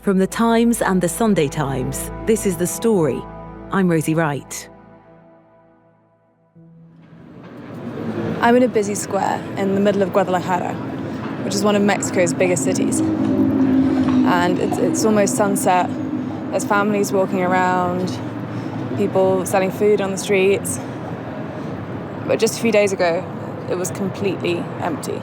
From the Times and the Sunday Times, this is The Story. I'm Rosie Wright. I'm in a busy square in the middle of Guadalajara, which is one of Mexico's biggest cities. And it's almost sunset. There's families walking around, people selling food on the streets. But just a few days ago, it was completely empty.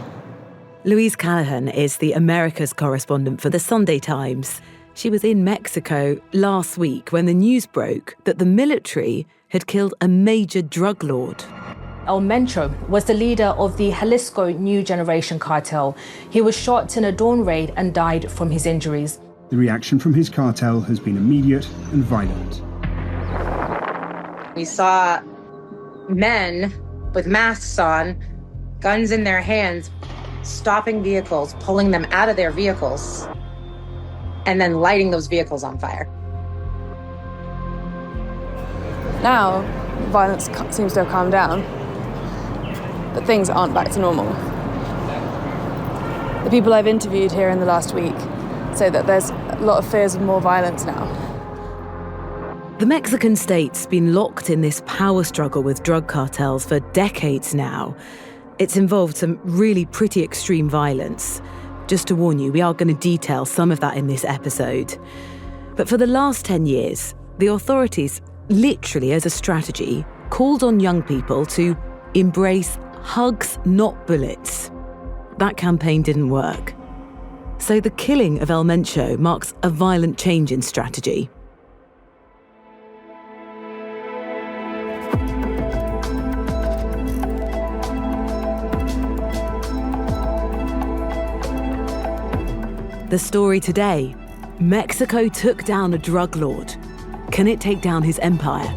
Louise Callaghan is the Americas correspondent for the Sunday Times. She was in Mexico last week when the news broke that the military had killed a major drug lord. El Mencho was the leader of the Jalisco New Generation cartel. He was shot in a dawn raid and died from his injuries. The reaction from his cartel has been immediate and violent. We saw men with masks on, guns in their hands, stopping vehicles, pulling them out of their vehicles, and then lighting those vehicles on fire. Now, violence seems to have calmed down, but things aren't back to normal. The people I've interviewed here in the last week say that there's a lot of fears of more violence now. The Mexican state's been locked in this power struggle with drug cartels for decades now. It's involved some really pretty extreme violence. Just to warn you, we are going to detail some of that in this episode. But for the last 10 years, the authorities, literally as a strategy, called on young people to embrace hugs, not bullets. That campaign didn't work. So the killing of El Mencho marks a violent change in strategy. The story today: Mexico took down a drug lord. Can it take down his empire?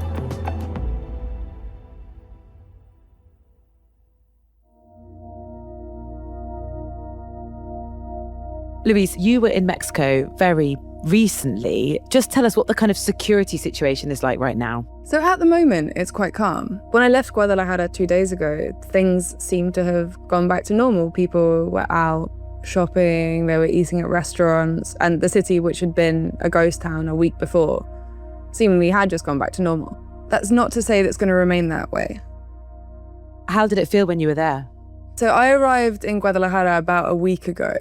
Louise, you were in Mexico very recently. Just tell us what the kind of security situation is like right now. So at the moment, it's quite calm. When I left Guadalajara 2 days ago, things seemed to have gone back to normal. People were out shopping, they were eating at restaurants, and the city, which had been a ghost town a week before, seemingly had just gone back to normal. That's not to say that's going to remain that way. How did it feel when you were there? So I arrived in Guadalajara about a week ago.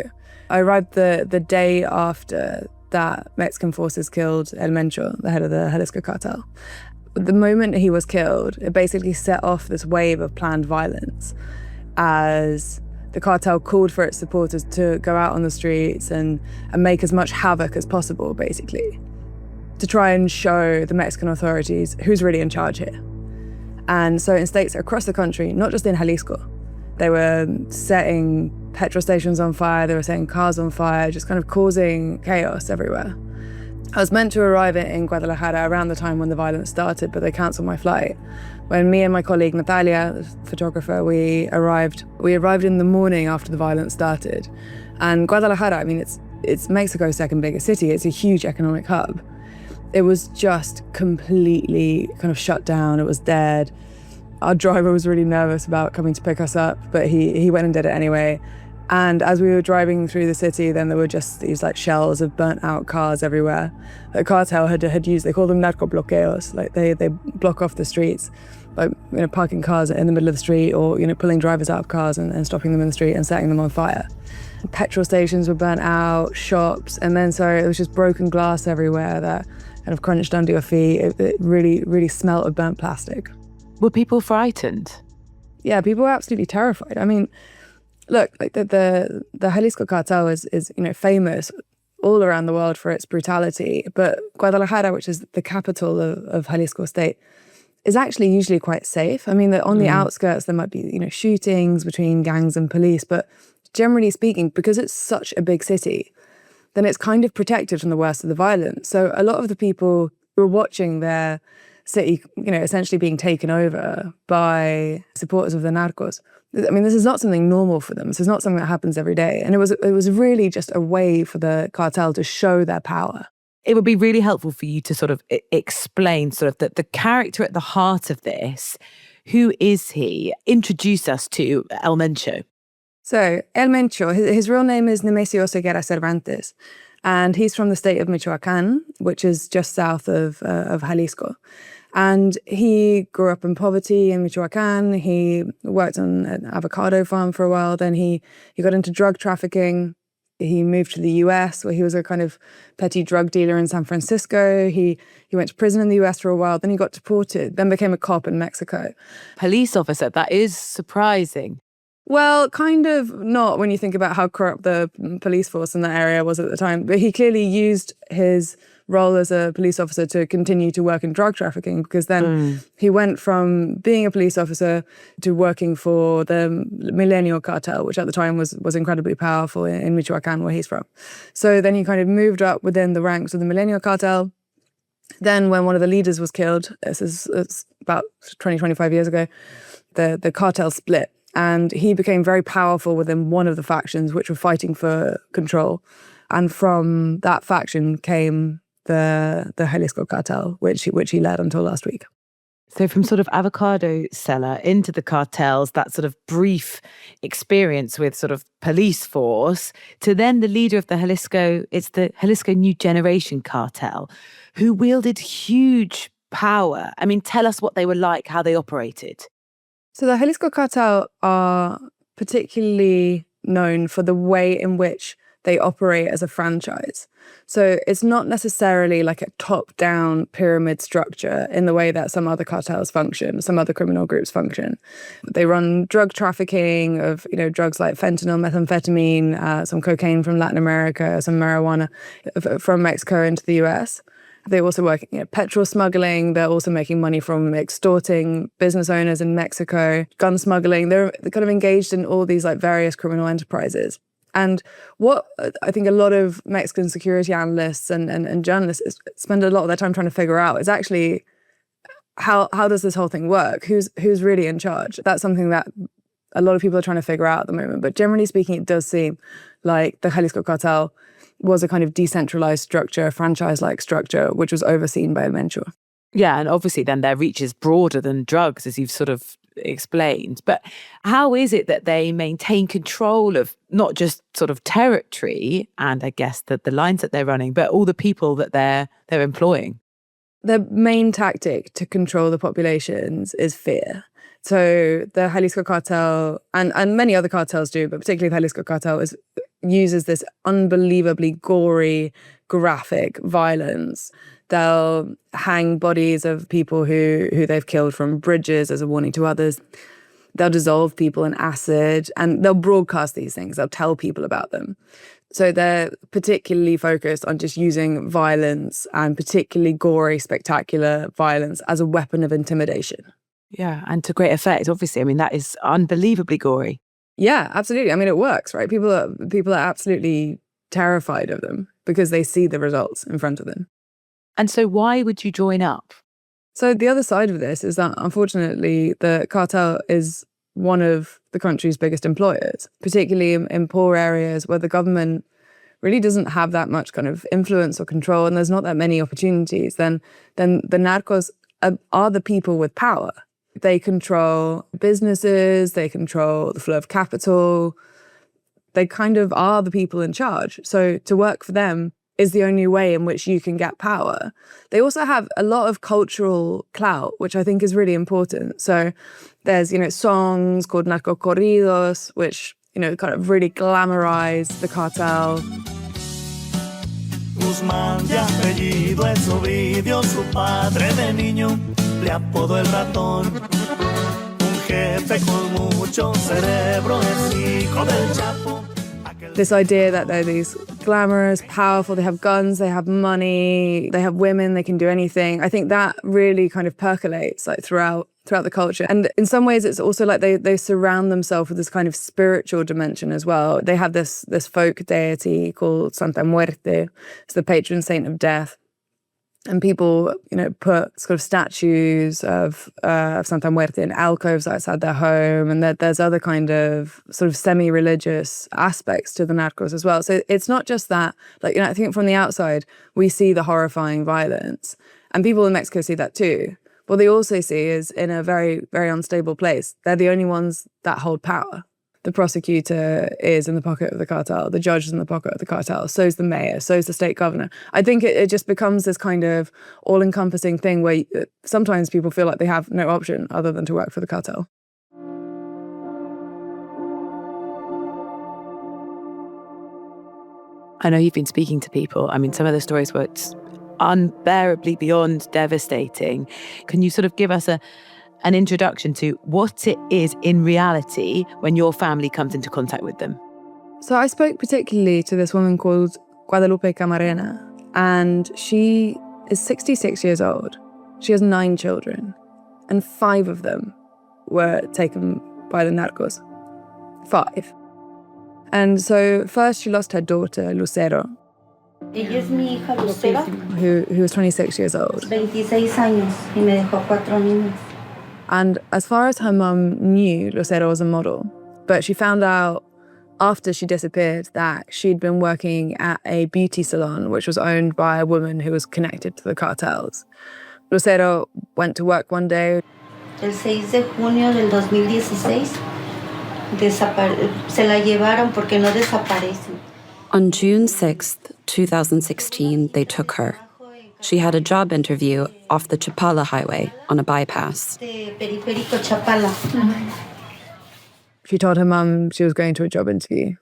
I arrived the day after that Mexican forces killed El Mencho, the head of the Jalisco cartel. The moment he was killed, it basically set off this wave of planned violence as the cartel called for its supporters to go out on the streets and make as much havoc as possible, basically, to try and show the Mexican authorities who's really in charge here. And so in states across the country, not just in Jalisco, they were setting petrol stations on fire, they were setting cars on fire, just kind of causing chaos everywhere. I was meant to arrive in Guadalajara around the time when the violence started, but they cancelled my flight. When me and my colleague Micaela, the photographer, we arrived in the morning after the violence started. And Guadalajara, I mean, it's Mexico's second biggest city. It's a huge economic hub. It was just completely kind of shut down. It was dead. Our driver was really nervous about coming to pick us up, but he went and did it anyway. And as we were driving through the city, then there were just these like shells of burnt out cars everywhere. The cartel had used, they call them narco bloqueos, like they block off the streets by parking cars in the middle of the street, or pulling drivers out of cars and stopping them in the street and setting them on fire. Petrol stations were burnt out, shops, and then so it was just broken glass everywhere that kind of crunched under your feet. It really, really smelled of burnt plastic. Were people frightened? Yeah, people were absolutely terrified. I mean, look, like the Jalisco cartel is famous all around the world for its brutality, but Guadalajara, which is the capital of Jalisco state, is actually usually quite safe. I mean, on the outskirts there might be shootings between gangs and police, but generally speaking, because it's such a big city, then it's kind of protected from the worst of the violence. So a lot of the people who are watching their city, essentially being taken over by supporters of the narcos. I mean, this is not something normal for them. This is not something that happens every day. And it was really just a way for the cartel to show their power. It would be really helpful for you to sort of explain sort of the character at the heart of this. Who is he? Introduce us to El Mencho. So El Mencho, his real name is Nemesio Ceguera Cervantes. And he's from the state of Michoacan, which is just south of Jalisco. And he grew up in poverty in Michoacan. He worked on an avocado farm for a while. Then he got into drug trafficking. He moved to the US, where he was a kind of petty drug dealer in San Francisco. He went to prison in the US for a while. Then he got deported, then became a cop in Mexico. Police officer, that is surprising. Well, kind of not when you think about how corrupt the police force in that area was at the time. But he clearly used his role as a police officer to continue to work in drug trafficking, because then he went from being a police officer to working for the Milenio cartel, which at the time was incredibly powerful in Michoacan, where he's from. So then he kind of moved up within the ranks of the Milenio cartel. Then when one of the leaders was killed, it's about 20, 25 years ago, the cartel split. And he became very powerful within one of the factions, which were fighting for control. And from that faction came the Jalisco cartel, which he led until last week. So from sort of avocado seller into the cartels, that sort of brief experience with sort of police force, to then the leader of the Jalisco, it's the Jalisco New Generation cartel, who wielded huge power. I mean, tell us what they were like, how they operated. So the Jalisco cartel are particularly known for the way in which they operate as a franchise. So it's not necessarily like a top-down pyramid structure in the way that some other cartels function, some other criminal groups function. They run drug trafficking of, drugs like fentanyl, methamphetamine, some cocaine from Latin America, some marijuana from Mexico into the US. They also work petrol smuggling. They're also making money from extorting business owners in Mexico, gun smuggling. They're kind of engaged in all these various criminal enterprises. And what I think a lot of Mexican security analysts and journalists spend a lot of their time trying to figure out is actually how does this whole thing work? Who's really in charge? That's something that a lot of people are trying to figure out at the moment. But generally speaking, it does seem like the Jalisco cartel was a kind of decentralized structure, franchise-like structure, which was overseen by El Mencho. Yeah, and obviously then their reach is broader than drugs, as you've sort of explained. But how is it that they maintain control of not just sort of territory and I guess the lines that they're running, but all the people that they're employing? The main tactic to control the populations is fear. So the Jalisco cartel, and many other cartels do, but particularly the Jalisco cartel, uses this unbelievably gory, graphic violence. They'll hang bodies of people who they've killed from bridges as a warning to others. They'll dissolve people in acid, and they'll broadcast these things. They'll tell people about them. So they're particularly focused on just using violence, and particularly gory, spectacular violence, as a weapon of intimidation. Yeah, and to great effect, obviously. I mean, that is unbelievably gory. Yeah, absolutely. I mean, it works, right? People are absolutely terrified of them because they see the results in front of them. And so why would you join up? So the other side of this is that, unfortunately, the cartel is one of the country's biggest employers, particularly in poor areas where the government really doesn't have that much kind of influence or control, and there's not that many opportunities. Then the narcos are the people with power. They control businesses, they control the flow of capital. They kind of are the people in charge. So to work for them is the only way in which you can get power. They also have a lot of cultural clout, which I think is really important. So there's, songs called narco corridos, which, kind of really glamorize the cartel. Guzmán de apellido es Ovidio, su padre de niño le apodó el ratón. Un jefe con mucho cerebro es hijo del Chapo. This idea that they're these glamorous, powerful, they have guns, they have money, they have women, they can do anything. I think that really kind of percolates throughout the culture. And in some ways, it's also like they surround themselves with this kind of spiritual dimension as well. They have this folk deity called Santa Muerte. It's the patron saint of death. And people, put sort of statues of Santa Muerte in alcoves outside their home. And there's other kind of sort of semi-religious aspects to the narcos as well. So it's not just that, I think from the outside, we see the horrifying violence. And people in Mexico see that too. What they also see is in a very, very unstable place, they're the only ones that hold power. The prosecutor is in the pocket of the cartel. The judge is in the pocket of the cartel. So's the mayor. So's the state governor. I think it just becomes this kind of all-encompassing thing where sometimes people feel like they have no option other than to work for the cartel. I know you've been speaking to people. I mean, some of the stories were unbearably beyond devastating. Can you sort of give us an introduction to what it is in reality when your family comes into contact with them? So I spoke particularly to this woman called Guadalupe Camarena, and she is 66 years old. She has 9 children, and 5 of them were taken by the narcos. 5. And so first she lost her daughter, Lucero, Ella es mi hija Lucero, who was 26 years old. 26 años, y me dejó 4 niños. And as far as her mum knew, Lucero was a model. But she found out after she disappeared that she'd been working at a beauty salon, which was owned by a woman who was connected to the cartels. Lucero went to work one day. El 6 de junio del 2016 se la llevaron porque no desaparecen. On June 6th, 2016, they took her. She had a job interview off the Chapala highway on a bypass. Periférico Chapala. She told her mum she was going to a job interview.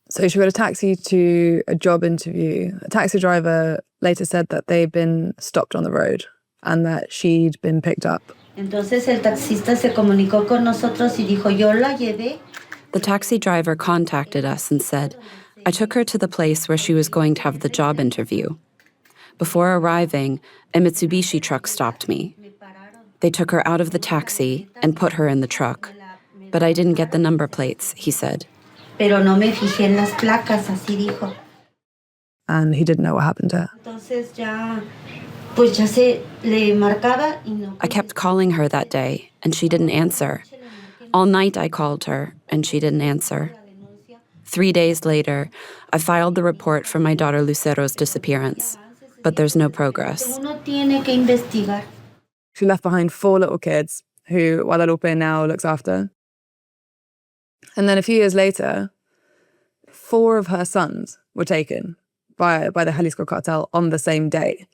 So she got a taxi to a job interview. A taxi driver later said that they'd been stopped on the road and that she'd been picked up. Entonces el taxista se comunicó con nosotros y dijo, yo la llevé. The taxi driver contacted us and said, I took her to the place where she was going to have the job interview. Before arriving, a Mitsubishi truck stopped me. They took her out of the taxi and put her in the truck. But I didn't get the number plates, he said. Pero no me fijé en las placas, así dijo. And he didn't know what happened to her. Entonces pues ya se le marcaba y no. I kept calling her that day, and she didn't answer. All night I called her, and she didn't answer. 3 days later, I filed the report for my daughter Lucero's disappearance, but there's no progress. Uno tiene que investigar. She left behind 4 little kids who Guadalupe now looks after. And then a few years later, 4 of her sons were taken by the Jalisco cartel on the same day.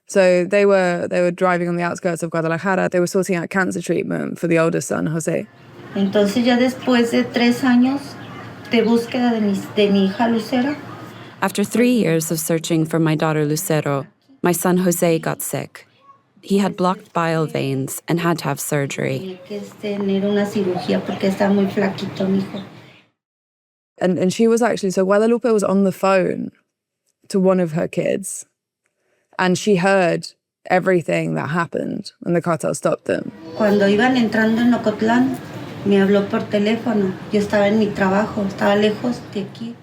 So they were driving on the outskirts of Guadalajara. They were sorting out cancer treatment for the oldest son, Jose. Entonces ya después de 3 años de búsqueda de mi hija Lucero. After 3 years of searching for my daughter Lucero, my son Jose got sick. He had blocked bile veins and had to have surgery. And she was actually, so Guadalupe was on the phone to one of her kids, and she heard everything that happened when the cartel stopped them. Cuando iban entrando en Ocotlán, me habló por teléfono. Yo estaba en mi trabajo, estaba lejos de aquí.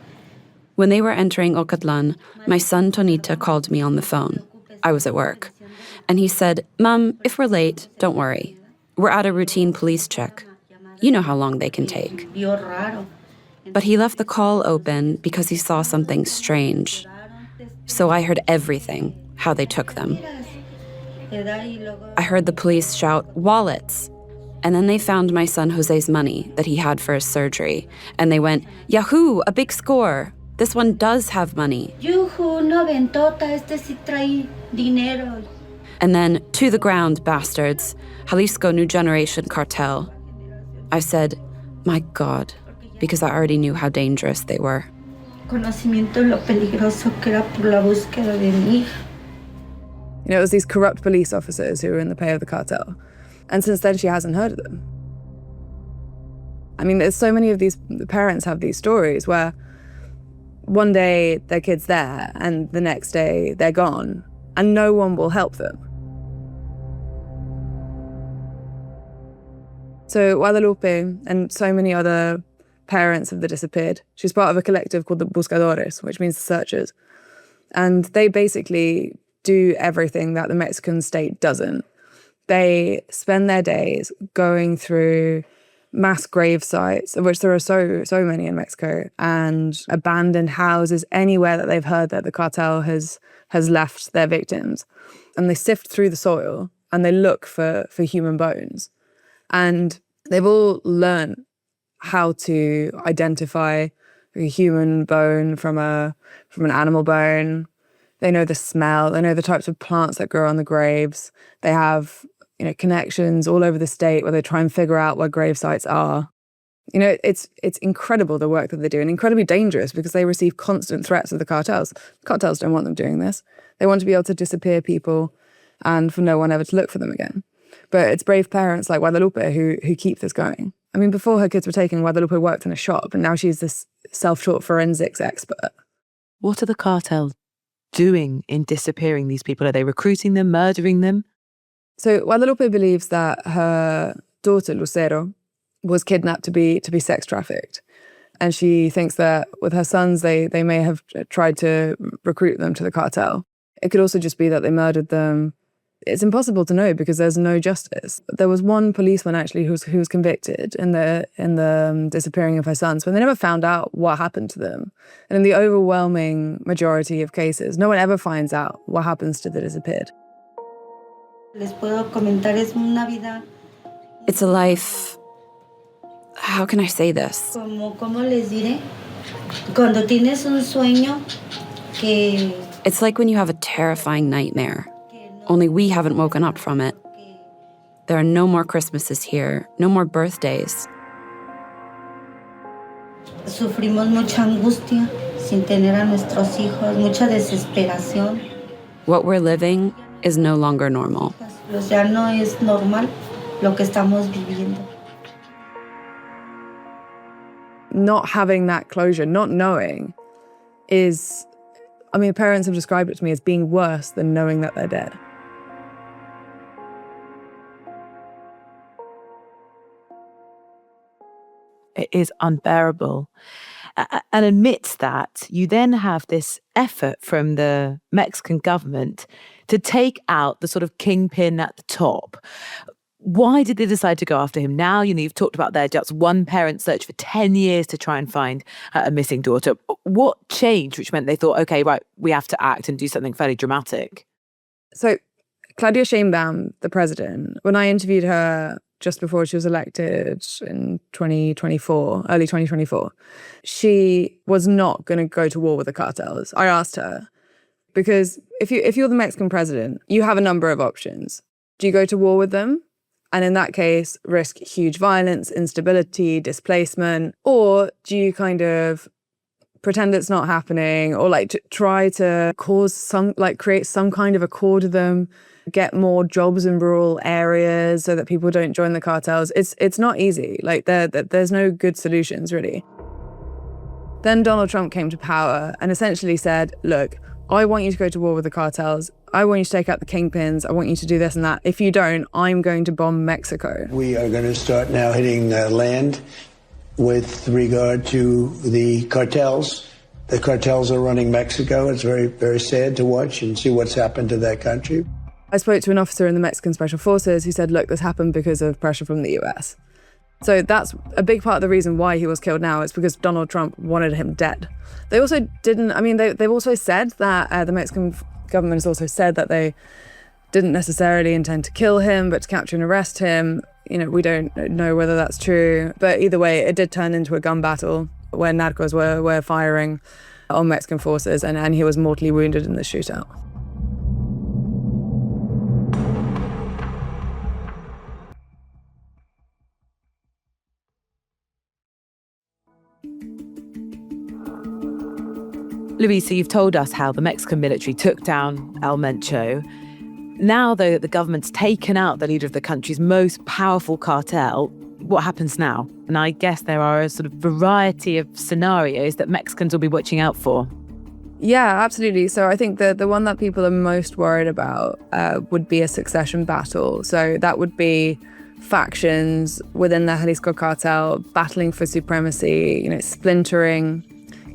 When they were entering Ocatlan, my son Tonita called me on the phone. I was at work. And he said, Mom, if we're late, don't worry. We're at a routine police check. You know how long they can take. But he left the call open because he saw something strange. So I heard everything, how they took them. I heard the police shout, wallets. And then they found my son Jose's money that he had for his surgery. And they went, Yahoo, a big score. This one does have money. Yuhu, no ventota, este sí trae dinero. And then, to the ground, bastards. Jalisco New Generation Cartel. I said, my God, because I already knew how dangerous they were. Conocimiento de lo peligroso que era por la búsqueda de mi hija. You know, it was these corrupt police officers who were in the pay of the cartel. And since then, she hasn't heard of them. I mean, there's so many of these parents have these stories where one day their kid's there and the next day they're gone and no one will help them. So Guadalupe and so many other parents of the disappeared, she's part of a collective called the Buscadores, which means the searchers. And they basically do everything that the Mexican state doesn't. They spend their days going through mass grave sites, of which there are so many in Mexico, and abandoned houses, anywhere that they've heard that the cartel has left their victims. And they sift through the soil and they look for human bones. And they've all learned how to identify a human bone from an animal bone. They know the smell. They know the types of plants that grow on the graves. They have, connections all over the state where they try and figure out where grave sites are. It's incredible the work that they do, and incredibly dangerous because they receive constant threats of the cartels. Cartels don't want them doing this. They want to be able to disappear people and for no one ever to look for them again. But it's brave parents like Guadalupe who keep this going. I mean, before her kids were taken, Guadalupe worked in a shop, and now she's this self-taught forensics expert. What are the cartels doing in disappearing these people? Are they recruiting them, murdering them? So Guadalupe believes that her daughter, Lucero, was kidnapped to be sex trafficked. And she thinks that with her sons, they may have tried to recruit them to the cartel. It could also just be that they murdered them. It's impossible to know because there's no justice. There was one policeman actually who was convicted in the disappearing of her sons, but they never found out what happened to them. And in the overwhelming majority of cases, no one ever finds out what happens to the disappeared. It's a life. How can I say this? ¿Cómo les diré? Cuando tienes un sueño que... It's like when you have a terrifying nightmare, only we haven't woken up from it. There are no more Christmases here, no more birthdays. Sufrimos mucha angustia sin tener a nuestros hijos, mucha desesperación. What we're living is no longer normal. Ya no es normal lo que estamos viviendo. Not having that closure, not knowing is, parents have described it to me as being worse than knowing that they're dead. It is unbearable. And amidst that, you then have this effort from the Mexican government to take out the sort of kingpin at the top. Why did they decide to go after him now? You've talked about their just one parent search for 10 years to try and find a missing daughter. What changed, which meant they thought, okay, right, we have to act and do something fairly dramatic? So Claudia Sheinbaum, the president, when I interviewed her just before she was elected in 2024, early 2024, she was not going to go to war with the cartels. I asked her, because if you're the Mexican president, you have a number of options. Do you go to war with them? And in that case, risk huge violence, instability, displacement? Or do you kind of pretend it's not happening, or try to create some kind of accord with them, get more jobs in rural areas so that people don't join the cartels? It's not easy. There's no good solutions, really. Then Donald Trump came to power and essentially said, look, I want you to go to war with the cartels. I want you to take out the kingpins. I want you to do this and that. If you don't, I'm going to bomb Mexico. We are going to start now hitting land with regard to the cartels. The cartels are running Mexico. It's very, very sad to watch and see what's happened to that country. I spoke to an officer in the Mexican Special Forces who said, look, this happened because of pressure from the US. So that's a big part of the reason why he was killed now. It's because Donald Trump wanted him dead. They also didn't, they've also said that the Mexican government has also said that they didn't necessarily intend to kill him, but to capture and arrest him. We don't know whether that's true. But either way, it did turn into a gun battle where narcos were firing on Mexican forces, and he was mortally wounded in the shootout. Louise, so you've told us how the Mexican military took down El Mencho. Now, though, that the government's taken out the leader of the country's most powerful cartel, what happens now? And I guess there are a sort of variety of scenarios that Mexicans will be watching out for. Yeah, absolutely. So I think the one that people are most worried about would be a succession battle. So that would be factions within the Jalisco cartel battling for supremacy, splintering.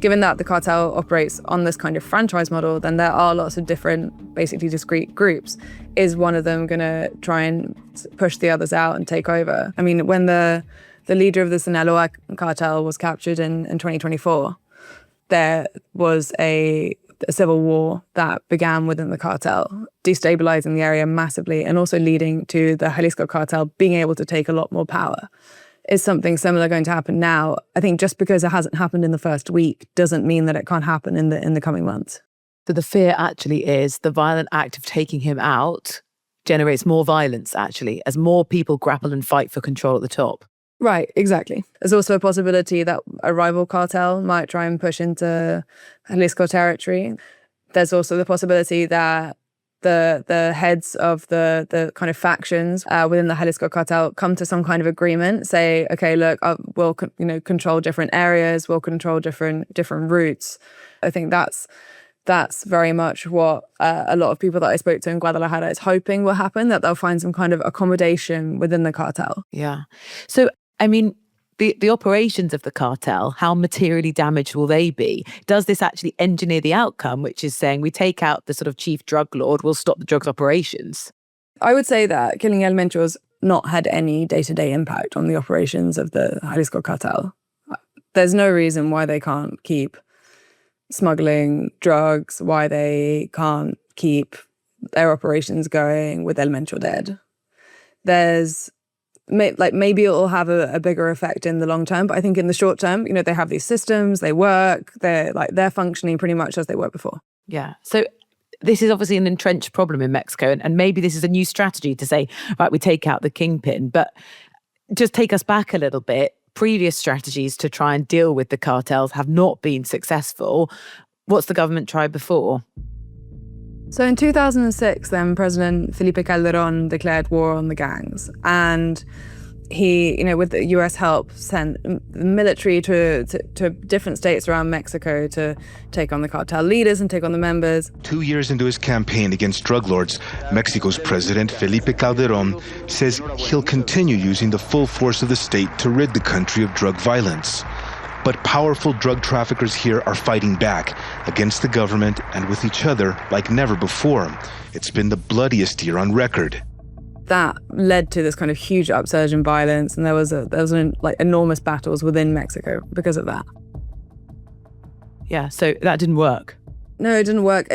Given that the cartel operates on this kind of franchise model, then there are lots of different, basically discrete groups. Is one of them going to try and push the others out and take over? When the leader of the Sinaloa cartel was captured in 2024, there was a civil war that began within the cartel, destabilizing the area massively and also leading to the Jalisco cartel being able to take a lot more power. Is something similar going to happen now? I think just because it hasn't happened in the first week doesn't mean that it can't happen in the coming months. So the fear actually is the violent act of taking him out generates more violence, actually, as more people grapple and fight for control at the top. Right, exactly. There's also a possibility that a rival cartel might try and push into Jalisco territory. There's also the possibility that the heads of the kind of factions within the Jalisco cartel come to some kind of agreement, say, okay, look, we'll control different areas, we'll control different routes. I think that's very much what a lot of people that I spoke to in Guadalajara is hoping will happen, that they'll find some kind of accommodation within the cartel. Yeah. So, I mean, the operations of the cartel, how materially damaged will they be? Does this actually engineer the outcome, which is saying we take out the sort of chief drug lord, we'll stop the drugs operations? I would say that killing El Mencho's not had any day-to-day impact on the operations of the Jalisco cartel. There's no reason why they can't keep smuggling drugs, why they can't keep their operations going with El Mencho dead. Maybe it'll have a bigger effect in the long term, but I think in the short term, they have these systems, they work, they're functioning pretty much as they were before. Yeah. So this is obviously an entrenched problem in Mexico, and maybe this is a new strategy to say, right, we take out the kingpin, but just take us back a little bit. Previous strategies to try and deal with the cartels have not been successful. What's the government tried before? So in 2006, then President Felipe Calderón declared war on the gangs. And he, with the US help, sent the military to different states around Mexico to take on the cartel leaders and take on the members. 2 years into his campaign against drug lords, Mexico's President Felipe Calderón says he'll continue using the full force of the state to rid the country of drug violence. But powerful drug traffickers here are fighting back against the government and with each other like never before. It's been the bloodiest year on record. That led to this kind of huge upsurge in violence, and there was enormous battles within Mexico because of that. Yeah, so that didn't work. No, it didn't work.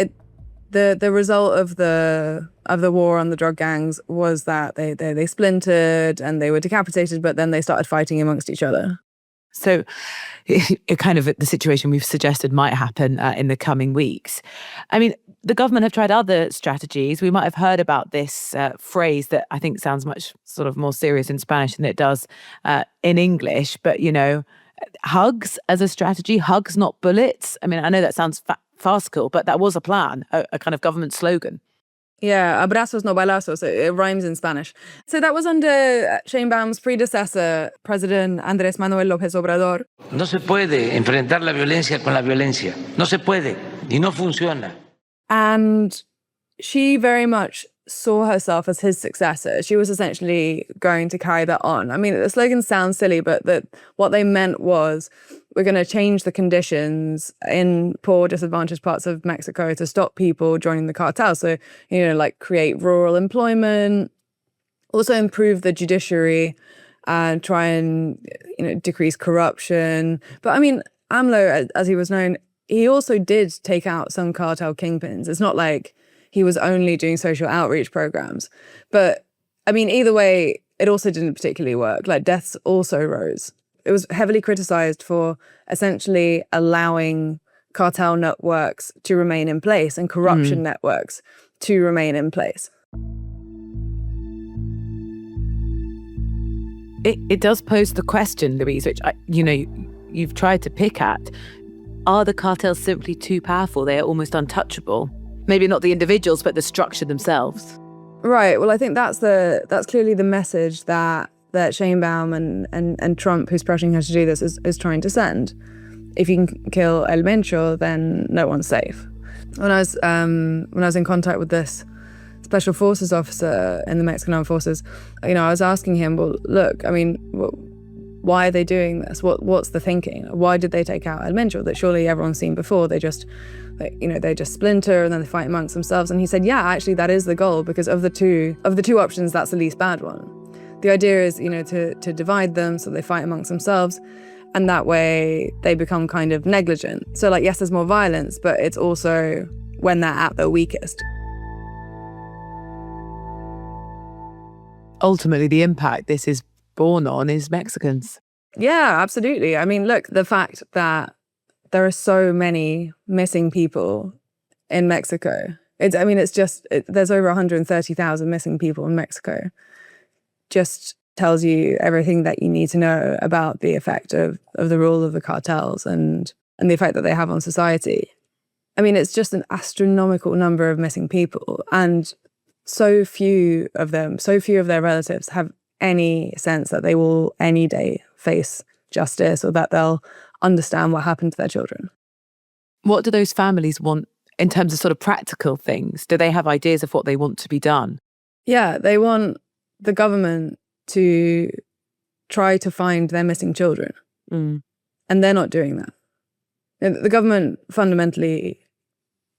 The result of the war on the drug gangs was that they splintered and they were decapitated, but then they started fighting amongst each other. So it kind of the situation we've suggested might happen in the coming weeks. I mean, the government have tried other strategies. We might have heard about this phrase that I think sounds much sort of more serious in Spanish than it does in English. But, hugs as a strategy, hugs, not bullets. I mean, I know that sounds farcical, but that was a plan, a kind of government slogan. Yeah, abrazos no balazos. It rhymes in Spanish. So that was under Sheinbaum's predecessor, President Andrés Manuel López Obrador. No se puede enfrentar la violencia con la violencia. No se puede y no funciona. And she very much saw herself as his successor. She was essentially going to carry that on. I mean, the slogan sounds silly, but what they meant was, we're going to change the conditions in poor, disadvantaged parts of Mexico to stop people joining the cartel. So, create rural employment, also improve the judiciary and try and, decrease corruption. But I mean, AMLO, as he was known, he also did take out some cartel kingpins. It's not like he was only doing social outreach programs. But I mean, either way, it also didn't particularly work. Deaths also rose. It was heavily criticized for essentially allowing cartel networks to remain in place and corruption networks to remain in place. It does pose the question, Louise, which you've tried to pick at. Are the cartels simply too powerful? They are almost untouchable. Maybe not the individuals, but the structure themselves. Right. Well, I think that's clearly the message that Sheinbaum and Trump, who's pressuring her to do this, is trying to send. If you can kill El Mencho, then no one's safe. When I was in contact with this special forces officer in the Mexican Armed Forces, I was asking him, well, look, I mean, why are they doing this? What's the thinking? Why did they take out El Mencho that surely everyone's seen before? They just splinter and then they fight amongst themselves. And he said, yeah, actually that is the goal, because of the two options, that's the least bad one. The idea is, to divide them so they fight amongst themselves, and that way they become kind of negligent. So yes, there's more violence, but it's also when they're at their weakest. Ultimately, the impact this is born on is Mexicans. Yeah, absolutely. I mean, look, the fact that there are so many missing people in Mexico. There's over 130,000 missing people in Mexico. Just tells you everything that you need to know about the effect of the rule of the cartels and the effect that they have on society. I mean, it's just an astronomical number of missing people, and so few of their relatives have any sense that they will any day face justice or that they'll understand what happened to their children. What do those families want in terms of sort of practical things? Do they have ideas of what they want to be done? Yeah, they want the government to try to find their missing children. And they're not doing that. The government fundamentally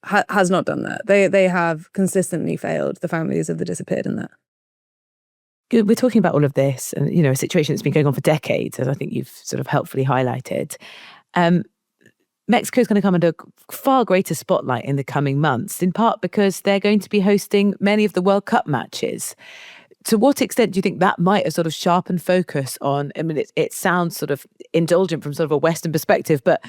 has not done that. They have consistently failed the families of the disappeared in that. We're talking about all of this and, a situation that's been going on for decades, as I think you've sort of helpfully highlighted. Mexico is going to come under far greater spotlight in the coming months, in part because they're going to be hosting many of the World Cup matches. To what extent do you think that might have sort of sharpened focus on, I mean, it sounds sort of indulgent from sort of a Western perspective, but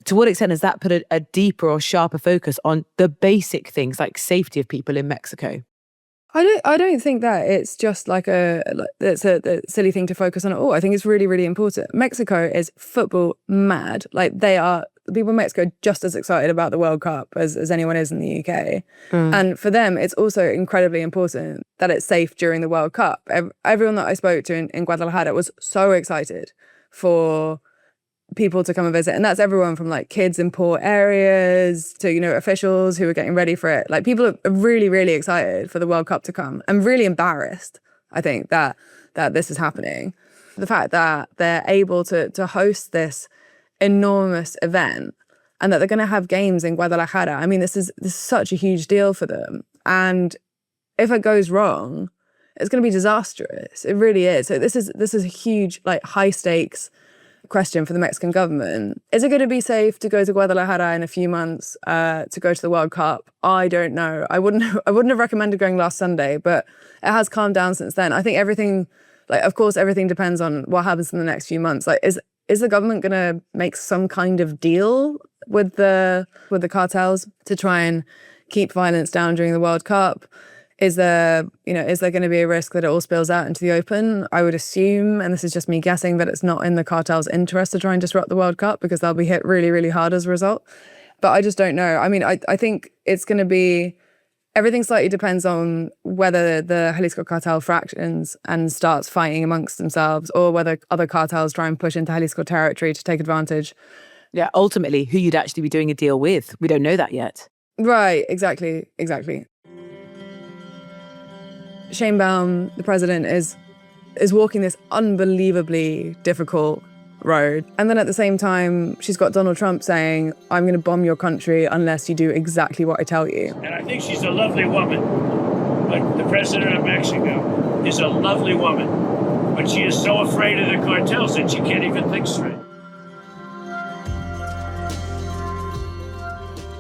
to what extent has that put a deeper or sharper focus on the basic things like safety of people in Mexico? I don't think that it's just it's a silly thing to focus on at all. I think it's really, really important. Mexico is football mad. The people in Mexico are just as excited about the World Cup as anyone is in the UK. And for them, it's also incredibly important that it's safe during the World Cup. Everyone that I spoke to in Guadalajara was so excited for people to come and visit, and that's everyone from kids in poor areas to officials who are getting ready for it. People are really, really excited for the World Cup to come. I'm really embarrassed, I think, that this is happening. The fact that they're able to host this enormous event and that they're going to have games in Guadalajara. I mean, this is such a huge deal for them, and if it goes wrong, it's going to be disastrous. It really is. So this is a huge high stakes question for the Mexican government. Is it going to be safe to go to Guadalajara in a few months to go to the World Cup? I don't know. I wouldn't have recommended going last Sunday, but it has calmed down since then. I think everything, of course, everything depends on what happens in the next few months. Is the government going to make some kind of deal with the cartels to try and keep violence down during the World Cup? Is there going to be a risk that it all spills out into the open? I would assume, and this is just me guessing, that it's not in the cartel's interest to try and disrupt the World Cup because they'll be hit really, really hard as a result. But I just don't know. I mean, I think it's going to be, everything slightly depends on whether the Jalisco cartel fractions and starts fighting amongst themselves, or whether other cartels try and push into Jalisco territory to take advantage. Yeah, ultimately, who you'd actually be doing a deal with. We don't know that yet. Right, exactly. Sheinbaum, the president, is walking this unbelievably difficult road. And then at the same time, she's got Donald Trump saying, I'm going to bomb your country unless you do exactly what I tell you. And I think she's a lovely woman. But the president of Mexico is a lovely woman. But she is so afraid of the cartels that she can't even think straight.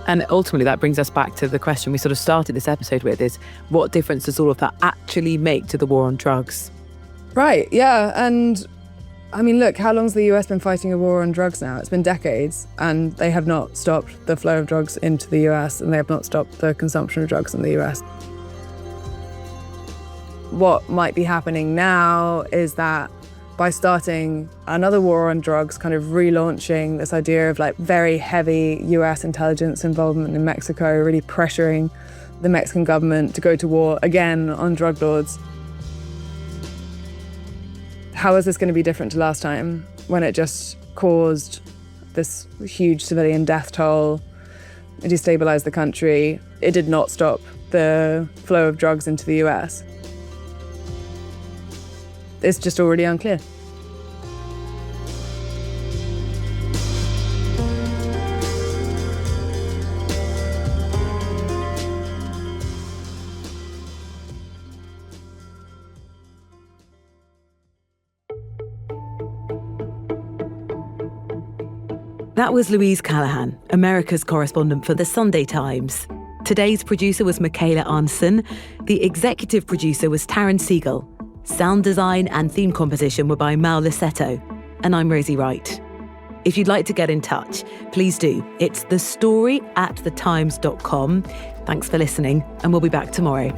And ultimately, that brings us back to the question we sort of started this episode with, is what difference does all of that actually make to the war on drugs? Right, yeah. And I mean, look, how long's the US been fighting a war on drugs now? It's been decades, and they have not stopped the flow of drugs into the US, and they have not stopped the consumption of drugs in the US. What might be happening now is that by starting another war on drugs, kind of relaunching this idea of very heavy US intelligence involvement in Mexico, really pressuring the Mexican government to go to war again on drug lords. How is this going to be different to last time, when it just caused this huge civilian death toll, it destabilized the country? It did not stop the flow of drugs into the US. It's just already unclear. That was Louise Callaghan, America's correspondent for The Sunday Times. Today's producer was Micaela Arneson. The executive producer was Taryn Siegel. Sound design and theme composition were by Mal Lissetto. And I'm Rosie Wright. If you'd like to get in touch, please do. It's thestory@thetimes.com. Thanks for listening, and we'll be back tomorrow.